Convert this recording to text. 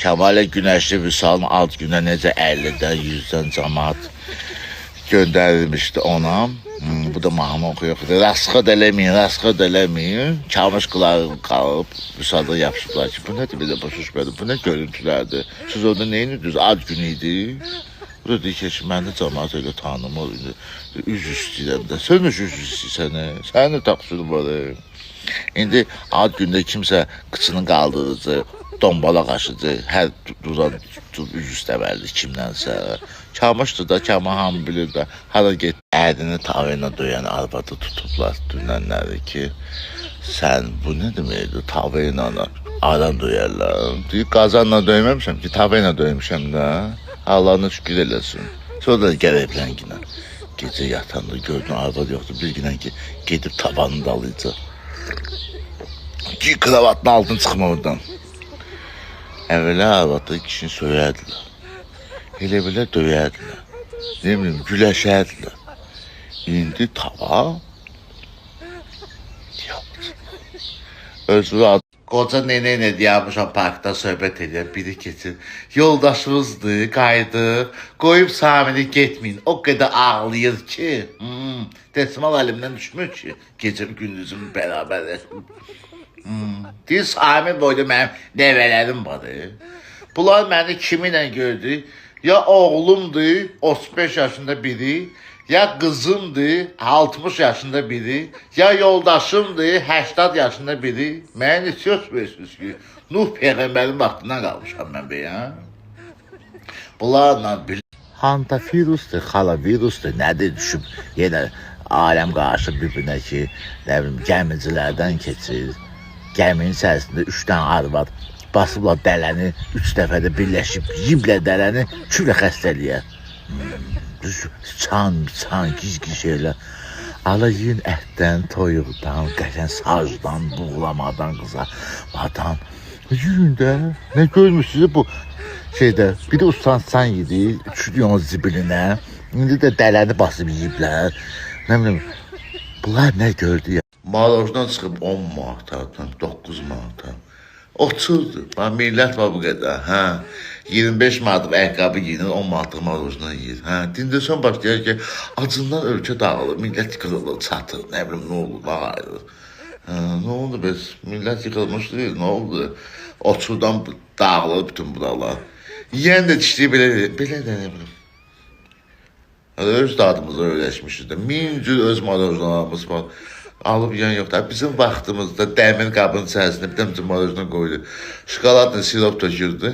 Kəmalə Günəşli Vüsalın ad günə necə 50-dən 100-dən cəmaət göndərilmişdi ona. Bu da mahnı oxuyur. Rasxod eləməyin. Çalmış qulağı qalıb Vüsalda yapışıblar ki, bu nədir belə başa, bu nə görüntülərdir? Siz orada neyinirdiniz? Ad günü idi. Bu da deyir ki, mən də cəmaət elə tanımır. Üz istəyirəm də. Sən nə üz istəyirsən? Sənin nə təqsiri var? İndi ad gündə kimsə qıçını qaldırıcı, dombala qaşıcı, hər duran üz üstəvəldi kimdənsə. Çalmışdı da, Kəma hamı bilir də, hara get, ədini tavayla döyən arvadı tutublar dünənləri ki, sən bu nə deməkdir, tavayla aran döyərlər. Deyir, qazanla döyməmişəm ki, tavayla döymüşəm də, Allahına şükür eləsin. Sonra da gəlib rənginə, gecə yatanda gördün, arvad yoxdur, bir günə ki, gedib tabanını dalayacaq. Ki, kravatın altını çıxma oradan. Əvvələ arvadı kişini söyədilər. Elə belə döyədilər. Ne bileyim, güləşədilər. İndi tava özü adı. Qoca nene nə deyəmişəm, parkda söhbət edir, biri keçir. Yoldaşımızdır, qayıdır, qoyub Samini getməyin. O qədər ağlayır ki, Dəsmal əlimdən düşmür ki, gecəm gündüzüm bərabərləşim. Deyir, Sami boyda mənim nəvələrim var. Bunlar məni kiminlə gördü? Ya oğlumdur, 35 yaşında biri, ya qızımdır, 60 yaşında biri, ya yoldaşımdır, 80 yaşında biri. Mənə söz verirsiniz ki, Nuh Peyğəmbərin vaxtından qalmışam mən beyə. Bunlarla bir hantavirusdur, xalavirusdur, nədir düşüb yenə aləm qarşı bir-birinə ki, nə bilim, gəmicilərdən keçir. Gəminin içərisində 3 dənə arvad basıblar dələni, 3 dəfədə birləşib, yiblə dələni külə xəstəliyə. Çan, giz şeylər. Ala yiyin ətdən, toyuqdan, qəşən sacdan, buğlamadan, qızarmadan. Yiyin də, nə görmüşsünüz bu şeydə, biri ustansan yedi, üçlü onun zibilinə, indi də dələni basıb yiyiblər. Nə bilim, bunlar nə gördü ya? Marojdan çıxıb 10 manatdan, 9 manatdan. Oturdu. Millət var bu qədər. 25 manatlıq ayaqqabı giyinir, 10 manatlıq marojdan yiyir. Dindirsən başlayır ki, acından ölkə dağılır, millət yıkılır, çatır, nə bilim, nə olur, bağırır. Nə oldu biz? Millət yıkılmış deyil, nə oldu? Oturdan dağılır bütün buralar. Yiyən də dişliyi belə də nə bilim. Öz dadımıza öyrəşmişiz də. 1000 cür öz marojlarımız var. Alıb yiyən yoxdur. Bizim vaxtımızda dəmir qabın içərisində bir dənə marojdan qoydu. Şokoladla sirop tökürdü.